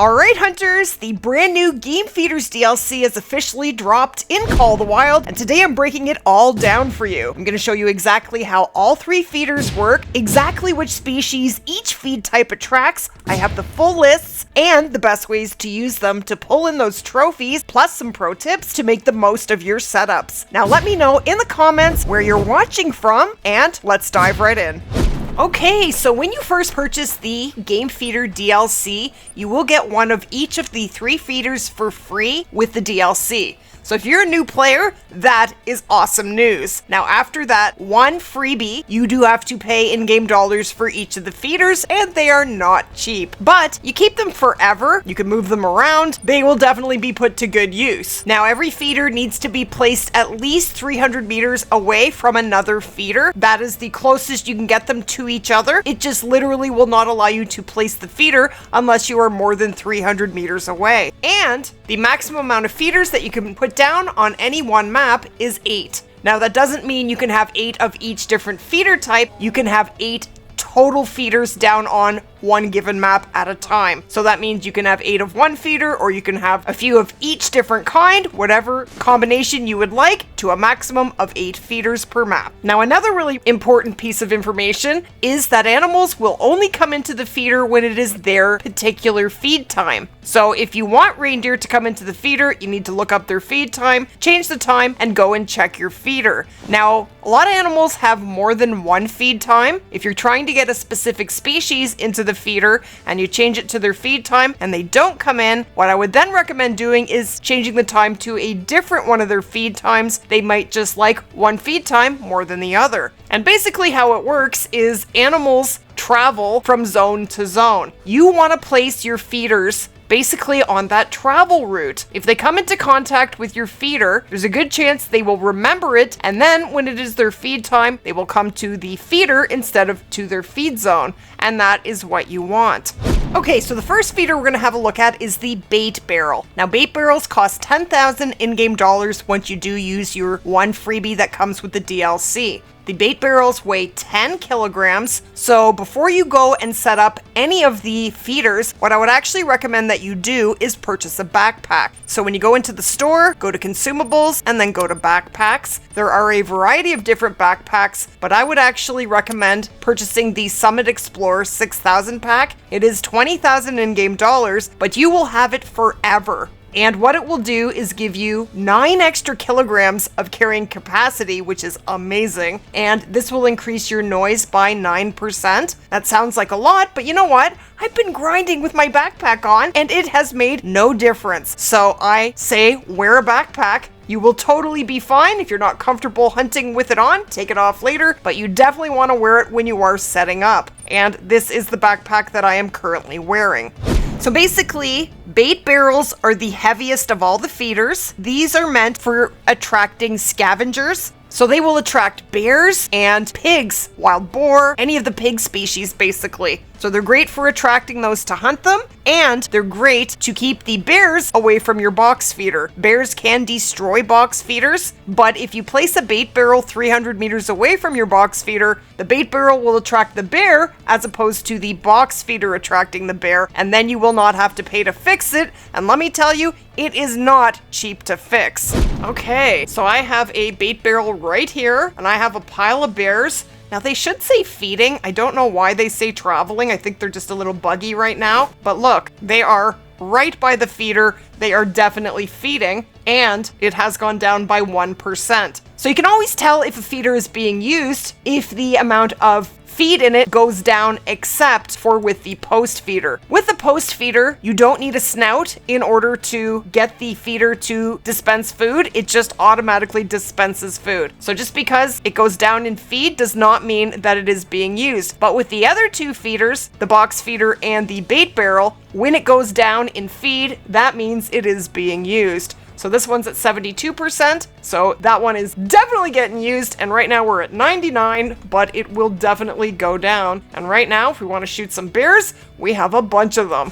Alright hunters, the brand new Game Feeders DLC has officially dropped in Call of the Wild, and today I'm breaking it all down for you. I'm going to show you exactly how all three feeders work, exactly which species each feed type attracts, I have the full lists, and the best ways to use them to pull in those trophies, plus some pro tips to make the most of your setups. Now let me know in the comments where you're watching from, and let's dive right in. Okay, so when you first purchase the Game Feeder DLC, you will get one of each of the three feeders for free with the DLC. So if you're a new player, that is awesome news. Now after that one freebie, you do have to pay in-game dollars for each of the feeders, and they are not cheap. But you keep them forever, you can move them around, they will definitely be put to good use. Now every feeder needs to be placed at least 300 meters away from another feeder. That is the closest you can get them to each other. It just literally will not allow you to place the feeder unless you are more than 300 meters away. And the maximum amount of feeders that you can put down on any one map is 8. Now that doesn't mean you can have 8 of each different feeder type, you can have 8 total feeders down on one given map at a time. So that means you can have 8 of one feeder, or you can have a few of each different kind, whatever combination you would like, to a maximum of 8 feeders per map. Now another really important piece of information is that animals will only come into the feeder when it is their particular feed time. So if you want reindeer to come into the feeder, you need to look up their feed time, change the time, and go and check your feeder. Now, a lot of animals have more than one feed time. If you're trying to get a specific species into the feeder and you change it to their feed time and they don't come in, what I would then recommend doing is changing the time to a different one of their feed times. They might just like one feed time more than the other. And basically how it works is animals travel from zone to zone. You want to place your feeders basically on that travel route. If they come into contact with your feeder, there's a good chance they will remember it, and then when it is their feed time, they will come to the feeder instead of to their feed zone, and that is what you want. Okay, so the first feeder we're going to have a look at is the bait barrel. Now bait barrels cost 10,000 in-game dollars once you do use your one freebie that comes with the DLC. The bait barrels weigh 10 kilograms, so before you go and set up any of the feeders, what I would actually recommend that you do is purchase a backpack. So when you go into the store, go to consumables, and then go to backpacks. There are a variety of different backpacks, but I would actually recommend purchasing the Summit Explorer 6000 pack. It is 20,000 in-game dollars, but you will have it forever. And what it will do is give you 9 extra kilograms of carrying capacity, which is amazing. And this will increase your noise by 9%. That sounds like a lot, but you know what? I've been grinding with my backpack on, and it has made no difference. So I say wear a backpack. You will totally be fine. If you're not comfortable hunting with it on, take it off later, but you definitely want to wear it when you are setting up. And this is the backpack that I am currently wearing. So basically, bait barrels are the heaviest of all the feeders. These are meant for attracting scavengers. So they will attract bears and pigs, wild boar, any of the pig species basically. So they're great for attracting those to hunt them, and they're great to keep the bears away from your box feeder. Bears can destroy box feeders, but if you place a bait barrel 300 meters away from your box feeder, the bait barrel will attract the bear as opposed to the box feeder attracting the bear, and then you will not have to pay to fix it. And let me tell you, it is not cheap to fix. Okay, so I have a bait barrel right here, and I have a pile of bears. Now they should say feeding. I don't know why they say traveling. I think they're just a little buggy right now. But look, they are right by the feeder. They are definitely feeding, and it has gone down by 1%. So you can always tell if a feeder is being used if the amount of feed in it goes down, except for with the post feeder. With the post feeder, you don't need a snout in order to get the feeder to dispense food. It just automatically dispenses food. So just because it goes down in feed does not mean that it is being used. But with the other two feeders, the box feeder and the bait barrel, when it goes down in feed, that means it is being used. So this one's at 72%, so that one is definitely getting used, and right now we're at 99, but it will definitely go down. And right now, if we want to shoot some bears, we have a bunch of them.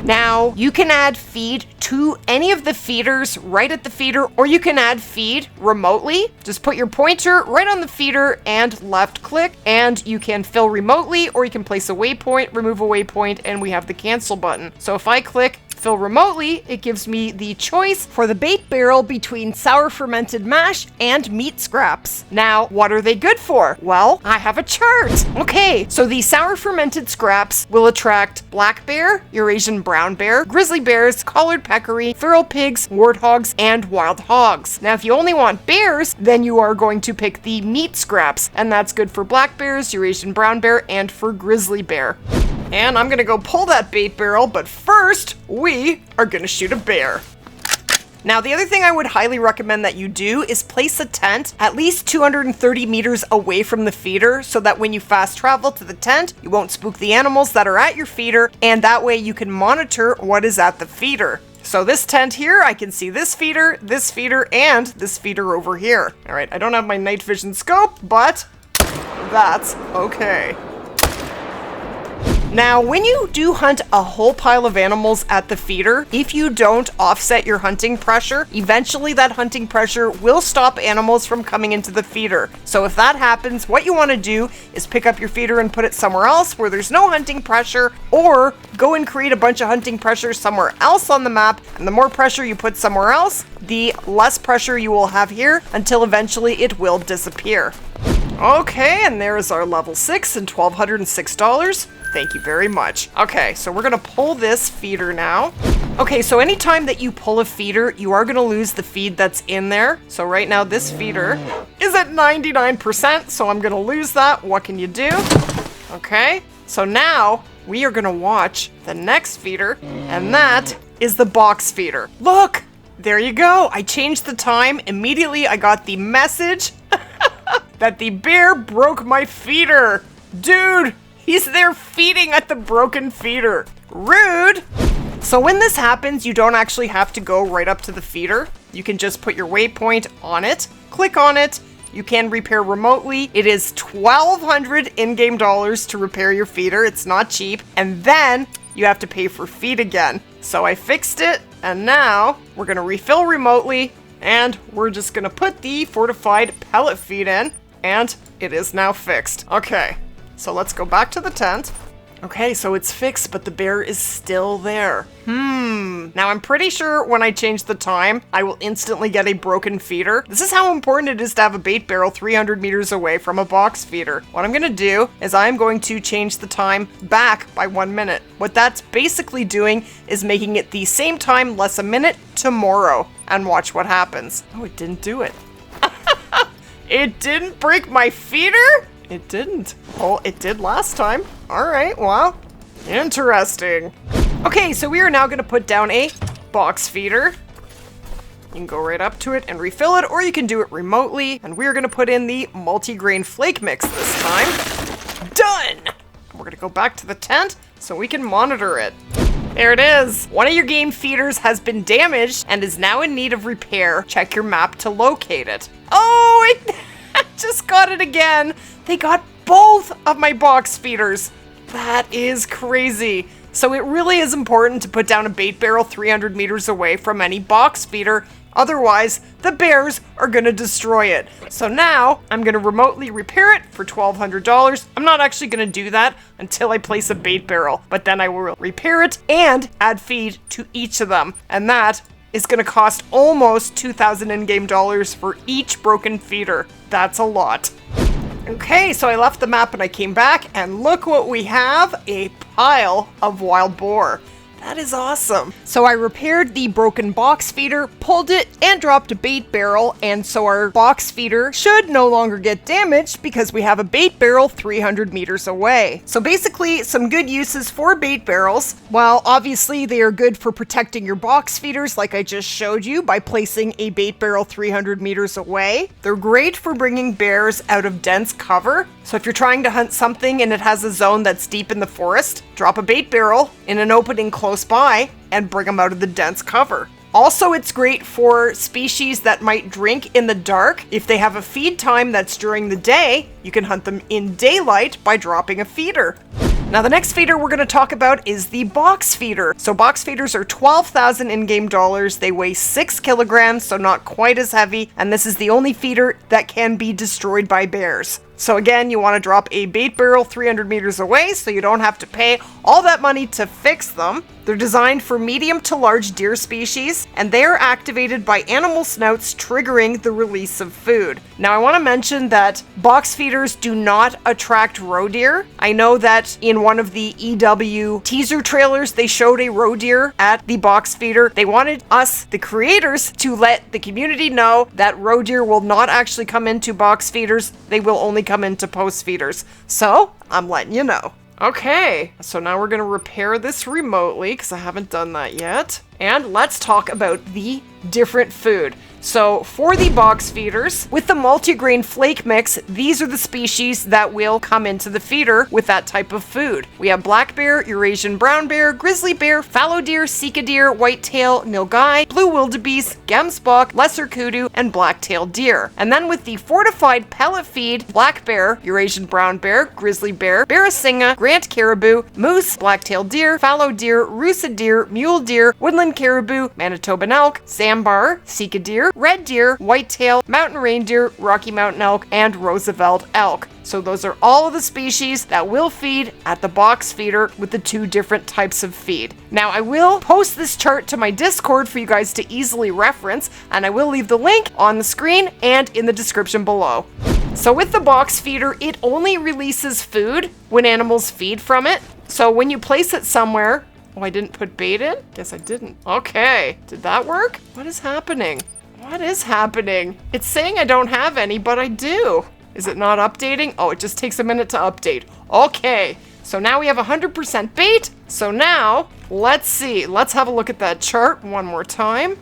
Now, you can add feed to any of the feeders right at the feeder, or you can add feed remotely. Just put your pointer right on the feeder and left click, and you can fill remotely, or you can place a waypoint, remove a waypoint, and we have the cancel button. So if I click fill remotely, it gives me the choice for the bait barrel between sour fermented mash and meat scraps. Now, what are they good for? Well, I have a chart. Okay, so the sour fermented scraps will attract black bear, Eurasian brown bear, grizzly bears, collared peccary, feral pigs, warthogs, and wild hogs. Now, if you only want bears, then you are going to pick the meat scraps, and that's good for black bears, Eurasian brown bear, and for grizzly bear. And I'm gonna go pull that bait barrel, but first, we are gonna shoot a bear. Now, the other thing I would highly recommend that you do is place a tent at least 230 meters away from the feeder so that when you fast travel to the tent, you won't spook the animals that are at your feeder, and that way you can monitor what is at the feeder. So this tent here, I can see this feeder, and this feeder over here. All right, I don't have my night vision scope, but that's okay. Now, when you do hunt a whole pile of animals at the feeder, if you don't offset your hunting pressure, eventually that hunting pressure will stop animals from coming into the feeder. So if that happens, what you want to do is pick up your feeder and put it somewhere else where there's no hunting pressure, or go and create a bunch of hunting pressure somewhere else on the map, and the more pressure you put somewhere else, the less pressure you will have here until eventually it will disappear. Okay, and there is our level 6 and $1,206. Thank you very much. Okay, so we're gonna pull this feeder now. Okay, so anytime that you pull a feeder, you are gonna lose the feed that's in there. So right now this feeder is at 99%, so I'm gonna lose that. What can you do? Okay, so now we are gonna watch the next feeder, and that is the box feeder. Look, there you go. I changed the time. Immediately I got the message that the bear broke my feeder. Dude, he's there feeding at the broken feeder. Rude. So when this happens, you don't actually have to go right up to the feeder. You can just put your waypoint on it, click on it. You can repair remotely. It is $1,200 in-game dollars to repair your feeder. It's not cheap. And then you have to pay for feed again. So I fixed it, and now we're gonna refill remotely, and we're just gonna put the fortified pellet feed in, and it is now fixed. Okay, so let's go back to the tent. Okay, so it's fixed, but the bear is still there. Now I'm pretty sure when I change the time, I will instantly get a broken feeder. This is how important it is to have a bait barrel 300 meters away from a box feeder. What I'm gonna do is I'm going to change the time back by 1 minute. What that's basically doing is making it the same time less a minute tomorrow, and watch what happens. Oh, it didn't do it. It didn't break my feeder? It didn't. Oh, it did last time. All right, well, interesting. Okay, so we are now gonna put down a box feeder. You can go right up to it and refill it, or you can do it remotely. And we're gonna put in the multi-grain flake mix this time. Done! We're gonna go back to the tent so we can monitor it. There it is. One of your game feeders has been damaged and is now in need of repair. Check your map to locate it. Oh, it just got it again. They got both of my box feeders. That is crazy. So it really is important to put down a bait barrel 300 meters away from any box feeder. Otherwise, the bears are gonna destroy it. So now, I'm gonna remotely repair it for $1,200. I'm not actually gonna do that until I place a bait barrel, but then I will repair it and add feed to each of them. And that is gonna cost almost 2,000 in-game dollars for each broken feeder. That's a lot. Okay, so I left the map and I came back, and look what we have, a pile of wild boar. That is awesome. So I repaired the broken box feeder, pulled it, and dropped a bait barrel, and so our box feeder should no longer get damaged because we have a bait barrel 300 meters away. So basically, some good uses for bait barrels. While obviously they are good for protecting your box feeders like I just showed you by placing a bait barrel 300 meters away. They're great for bringing bears out of dense cover. So if you're trying to hunt something and it has a zone that's deep in the forest, drop a bait barrel in an opening close by and bring them out of the dense cover. Also, it's great for species that might drink in the dark. If they have a feed time that's during the day, you can hunt them in daylight by dropping a feeder. Now the next feeder we're going to talk about is the box feeder. So box feeders are 12,000 in-game dollars. They weigh 6 kilograms, so not quite as heavy. And this is the only feeder that can be destroyed by bears. So again, you want to drop a bait barrel 300 meters away so you don't have to pay all that money to fix them. They're designed for medium to large deer species, and they are activated by animal snouts triggering the release of food. Now I want to mention that box feeders do not attract roe deer. I know that in one of the EW teaser trailers, they showed a roe deer at the box feeder. They wanted us, the creators, to let the community know that roe deer will not actually come into box feeders. They will only come into post feeders. So I'm letting you know. Okay, so now we're going to repair this remotely because I haven't done that yet. And let's talk about the different food. So for the box feeders, with the multigrain flake mix, these are the species that will come into the feeder with that type of food. We have black bear, Eurasian brown bear, grizzly bear, fallow deer, sika deer, whitetail, nilgai, blue wildebeest, gemsbok, lesser kudu, and black-tailed deer. And then with the fortified pellet feed, black bear, Eurasian brown bear, grizzly bear, barrasinga, Grant caribou, moose, black-tailed deer, fallow deer, rusa deer, mule deer, woodland caribou, Manitoban elk, sambar, sika deer, red deer, whitetail, mountain reindeer, Rocky Mountain elk, and Roosevelt elk. So those are all of the species that will feed at the box feeder with the 2 different types of feed. Now I will post this chart to my Discord for you guys to easily reference, and I will leave the link on the screen and in the description below. So with the box feeder, it only releases food when animals feed from it. So when you place it somewhere, oh, I didn't put bait in? Guess I didn't. Okay, did that work? What is happening? What is happening? It's saying I don't have any, but I do. Is it not updating? Oh, it just takes a minute to update. Okay, so now we have 100% bait. So now, let's see. Let's have a look at that chart one more time.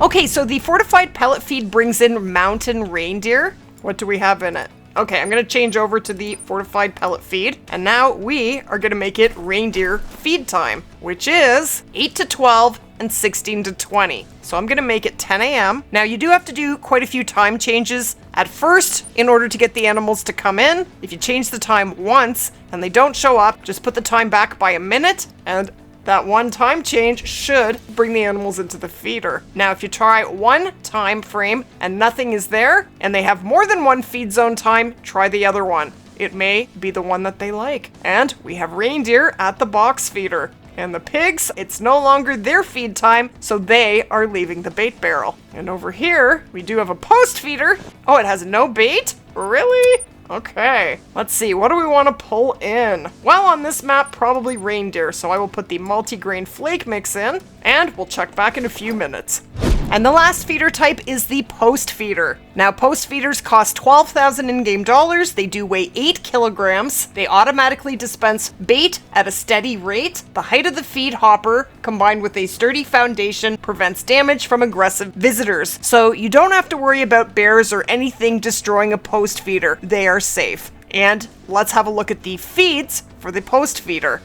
Okay, so the fortified pellet feed brings in mountain reindeer. What do we have in it? Okay, I'm going to change over to the fortified pellet feed, and now we are going to make it reindeer feed time, which is 8 to 12 and 16 to 20. So I'm going to make it 10 a.m. Now you do have to do quite a few time changes at first in order to get the animals to come in. If you change the time once and they don't show up, just put the time back by a minute, and that one time change should bring the animals into the feeder. Now, if you try one time frame and nothing is there, and they have more than one feed zone time, try the other one. It may be the one that they like. And we have reindeer at the box feeder. And the pigs, it's no longer their feed time, so they are leaving the bait barrel. And over here, we do have a post feeder. Oh, it has no bait? Really? Okay, let's see, what do we want to pull in? Well, on this map, probably reindeer, so I will put the multigrain flake mix in, and we'll check back in a few minutes. And the last feeder type is the post feeder. Now, post feeders cost 12,000 in-game dollars. They do weigh 8 kilograms. They automatically dispense bait at a steady rate. The height of the feed hopper, combined with a sturdy foundation, prevents damage from aggressive visitors. So you don't have to worry about bears or anything destroying a post feeder. They are safe. And let's have a look at the feeds for the post feeder.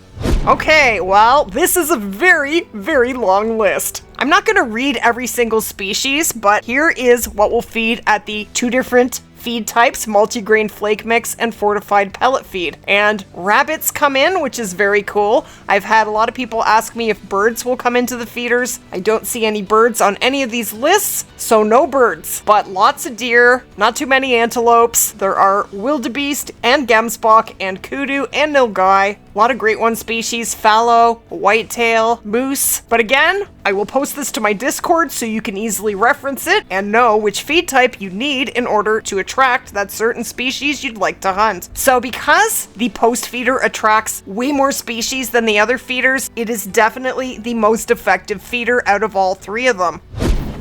Okay, well, this is a very, very long list. I'm not going to read every single species, but here is what will feed at the 2 different feed types, multigrain flake mix and fortified pellet feed. And rabbits come in, which is very cool. I've had a lot of people ask me if birds will come into the feeders. I don't see any birds on any of these lists, so no birds. But lots of deer, not too many antelopes. There are wildebeest and gemsbok and kudu and nilgai. A lot of great one species, fallow, whitetail, moose. But again, I will post this to my Discord so you can easily reference it and know which feed type you need in order to attract that certain species you'd like to hunt. So because the post feeder attracts way more species than the other feeders, it is definitely the most effective feeder out of all 3 of them.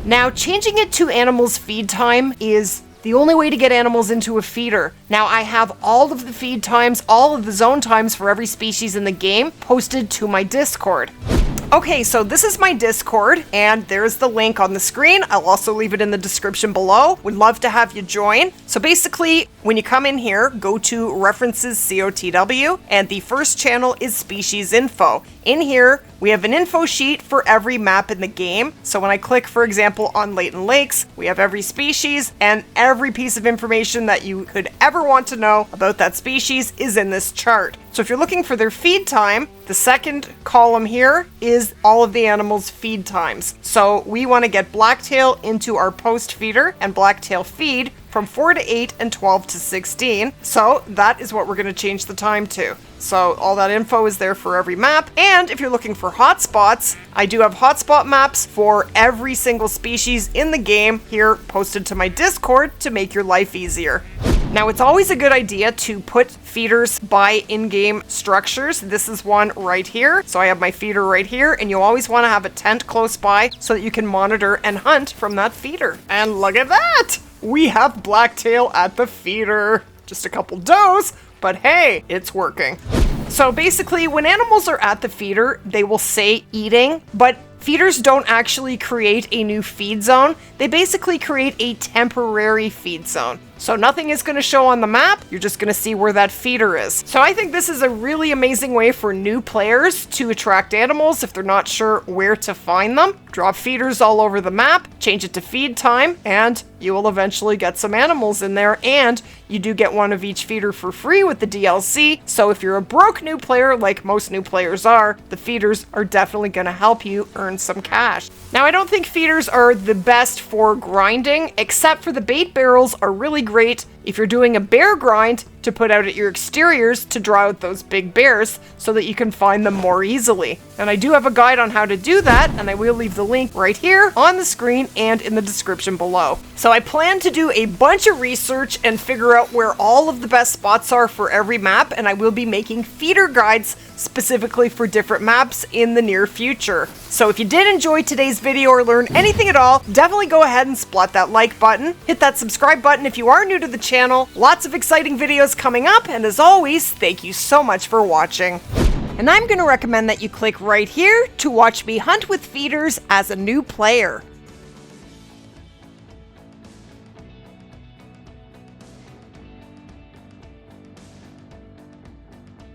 Now, changing it to animals' feed time is the only way to get animals into a feeder. Now, I have all of the feed times, all of the zone times for every species in the game posted to my Discord. Okay, so this is my Discord, and there's the link on the screen. I'll also leave it in the description below. Would love to have you join. So basically, when you come in here, go to References cotw, and the first channel is Species Info. In here, we have an info sheet for every map in the game. So when I click, for example, on Layton Lakes, we have every species, and every piece of information that you could ever want to know about that species is in this chart. So if you're looking for their feed time, the second column here is all of the animals' feed times. So we want to get Blacktail into our post feeder and Blacktail feed from 4 to 8 and 12 to 16. So that is what we're going to change the time to. So all that info is there for every map. And if you're looking for hotspots, I do have hotspot maps for every single species in the game here posted to my Discord to make your life easier. Now, it's always a good idea to put feeders by in-game structures. This is one right here. So I have my feeder right here, and you always want to have a tent close by so that you can monitor and hunt from that feeder. And look at that! We have Blacktail at the feeder. Just a couple does, but hey, it's working. So basically, when animals are at the feeder, they will say eating, but feeders don't actually create a new feed zone. They basically create a temporary feed zone. So nothing is going to show on the map, you're just going to see where that feeder is. So I think this is a really amazing way for new players to attract animals if they're not sure where to find them. Drop feeders all over the map, change it to feed time, and you will eventually get some animals in there, and you do get one of each feeder for free with the DLC. So if you're a broke new player, like most new players are, the feeders are definitely going to help you earn some cash. Now, I don't think feeders are the best for grinding, except for the bait barrels are really great if you're doing a bear grind to put out at your exteriors to draw out those big bears so that you can find them more easily. And I do have a guide on how to do that, and I will leave the link right here on the screen and in the description below. So I plan to do a bunch of research and figure out where all of the best spots are for every map, and I will be making feeder guides specifically for different maps in the near future. So if you did enjoy today's video or learn anything at all, definitely go ahead and splat that like button. Hit that subscribe button if you are new to the channel. Lots of exciting videos coming up, and as always, thank you so much for watching. And I'm going to recommend that you click right here to watch me hunt with feeders as a new player.